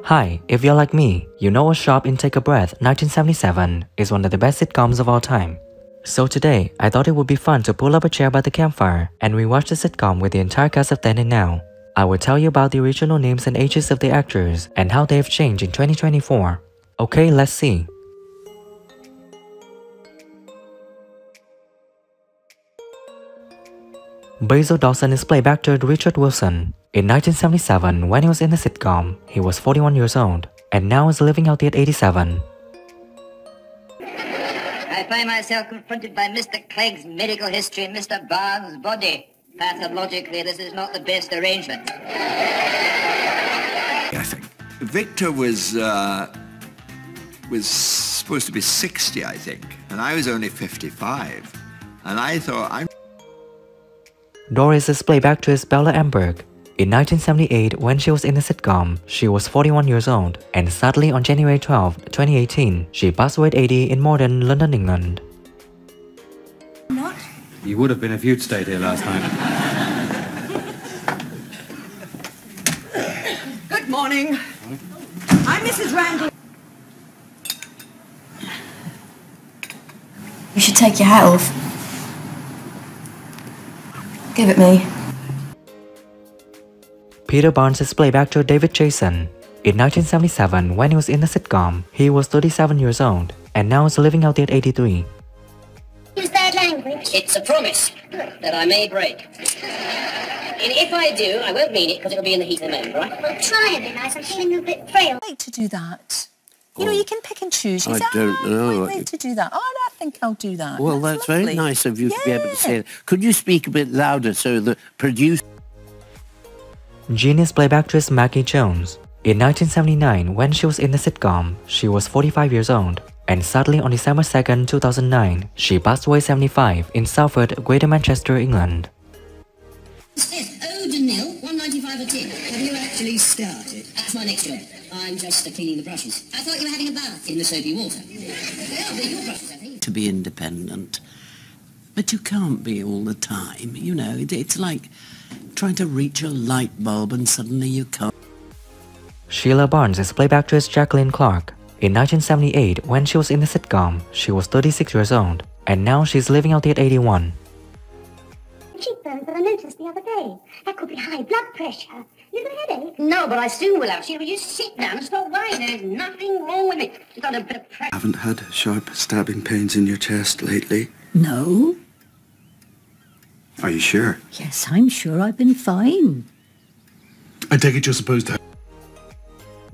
Hi, if you're like me, you know a Sharp in Take a Breath 1977 is one of the best sitcoms of all time. So today, I thought it would be fun to pull up a chair by the campfire and rewatch the sitcom with the entire cast of then and now. I will tell you about the original names and ages of the actors and how they have changed in 2024. Okay, let's see. Basil Dawson is played by actor Richard Wilson. In 1977, when he was in the sitcom, he was 41 years old, and now is living out at 87. I find myself confronted by Mr. Clegg's medical history and Mr. Barnes' body. Pathologically, this is not the best arrangement. I think Victor was supposed to be 60, I think, and I was only 55. And I thought, Doris is played by actress Bella Amberg. In 1978, when she was in the sitcom, she was 41 years old, and sadly on January 12, 2018, she passed away at 80 in modern London, England. Not? You would have been if you'd stayed here last night. Good morning. I'm Mrs. Randall. You should take your hat off. Give it me. Peter Barnes is played by actor David Jason. In 1977, when he was in the sitcom, he was 37 years old, and now is living out at 83. Use that language. It's a promise that I may break. And if I do, I won't mean it because it'll be in the heat of the moment, right? Well, try a bit nice. I'm feeling a bit frail. Wait to do that. You know, you can pick and choose. You I say, don't know. Wait to do that. Oh, I think I'll do that. Well, that's very lovely. nice of you to be able to say it. Could you speak a bit louder so the producer... Jean is played by actress Maggie Jones. In 1979, when she was in the sitcom, she was 45 years old, and sadly on December 2, 2009, she passed away 75 in Salford, Greater Manchester, England. Smith, ode to nil, 195 a tin. Have you actually started? That's my next job. I'm just cleaning the brushes. I thought you were having a bath in the soapy water. Yeah, they're your brushes, I think. to be independent. But you can't be all the time, you know. It's like trying to reach a light bulb and suddenly you can't. Sheila Barnes is played by actress Jacqueline Clarke. In 1978, when she was in the sitcom, she was 36 years old, and now she's living out at 81. Cheekbones that I noticed the other day. That could be high blood pressure. You got a headache? No, but I soon will have. Sheila, will you sit down and stop worrying? There's nothing wrong with me. You've got a bit of pressure. Haven't had sharp stabbing pains in your chest lately? No. Are you sure? Yes, I'm sure I've been fine. I take it you're supposed to...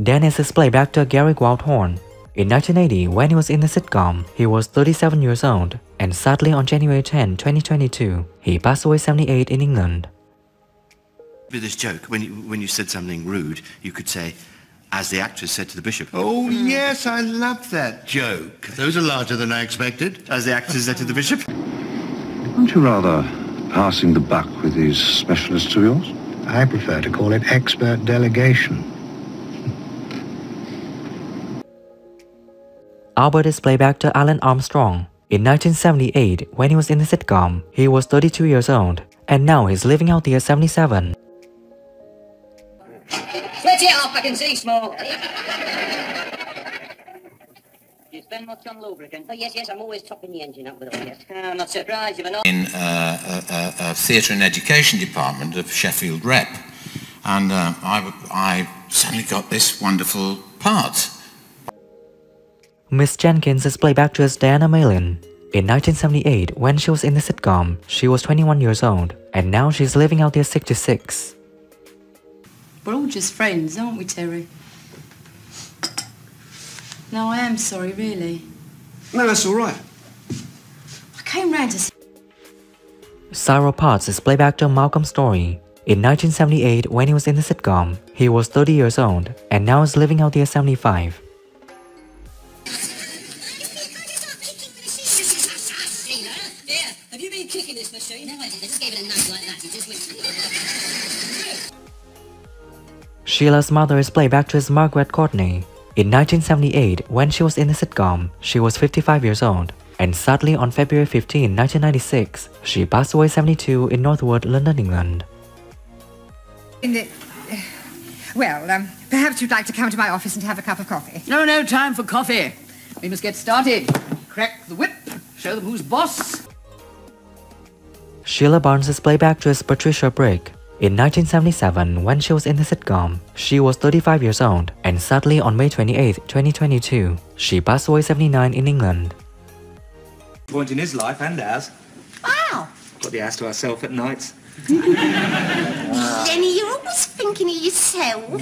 Dennis is played by actor Gary Wildhorn. In 1980, when he was in the sitcom, he was 37 years old, and sadly on January 10, 2022, he passed away 78 in England. With this joke, when you said something rude, you could say, as the actress said to the bishop. Oh, yes, I love that joke. Those are larger than I expected. As the actress said to the bishop. Aren't you rather passing the buck with these specialists of yours? I prefer to call it expert delegation. Albert is played by actor Alun Armstrong. In 1978, when he was in the sitcom, he was 32 years old, and now he's living out the year 77. Switch it off, I can see smoke. You spend much on lubricant? Oh, yes, I'm always topping the engine up with all, yes. I'm not surprised if I'm not... In a theatre and education department of Sheffield Rep, and I suddenly got this wonderful part. Miss Jenkins is played by actress Diana Malin. In 1978, when she was in the sitcom, she was 21 years old, and now she's living out there 66. We're all just friends, aren't we, Terry? No, I am sorry, really. No, that's all right. I came round to see... Cyril Potts is played by actor Malcolm Story. In 1978, when he was in the sitcom, he was 30 years old, and now is living out there 75. Kicking this machine. No, I didn't. I just gave it a nudge like that. He just went... Sheila's mother is played by actress Margaret Courtney. In 1978, when she was in the sitcom, she was 55 years old, and sadly on February 15, 1996, she passed away 72 in Northwood, London, England. Well, perhaps you'd like to come to my office and have a cup of coffee. No time for coffee. We must get started. Crack the whip, show them who's boss. Sheila Barnes' playback actress Patricia Brick. In 1977, when she was in the sitcom, she was 35 years old, and sadly on May 28, 2022, she passed away 79 in England. Point in his life and ours. Wow. Got the house to ourselves at nights. Lenny, you're always thinking of yourself.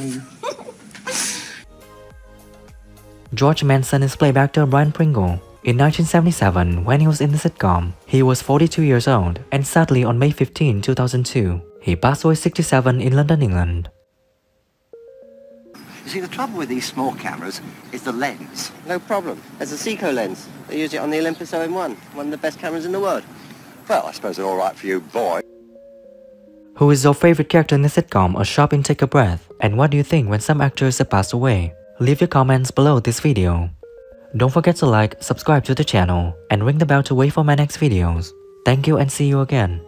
George Manson is playback actor Brian Pringle. In 1977, when he was in the sitcom, he was 42 years old, and sadly on May 15, 2002, he passed away 67 in London, England. You see, the trouble with these small cameras is the lens. No problem. There's a Seiko lens. They use it on the Olympus OM1, one of the best cameras in the world. Well, I suppose they're all right for you, boy. Who is your favorite character in the sitcom A Shop in Take a Breath? And what do you think when some actors have passed away? Leave your comments below this video. Don't forget to like, subscribe to the channel, and ring the bell to wait for my next videos. Thank you and see you again.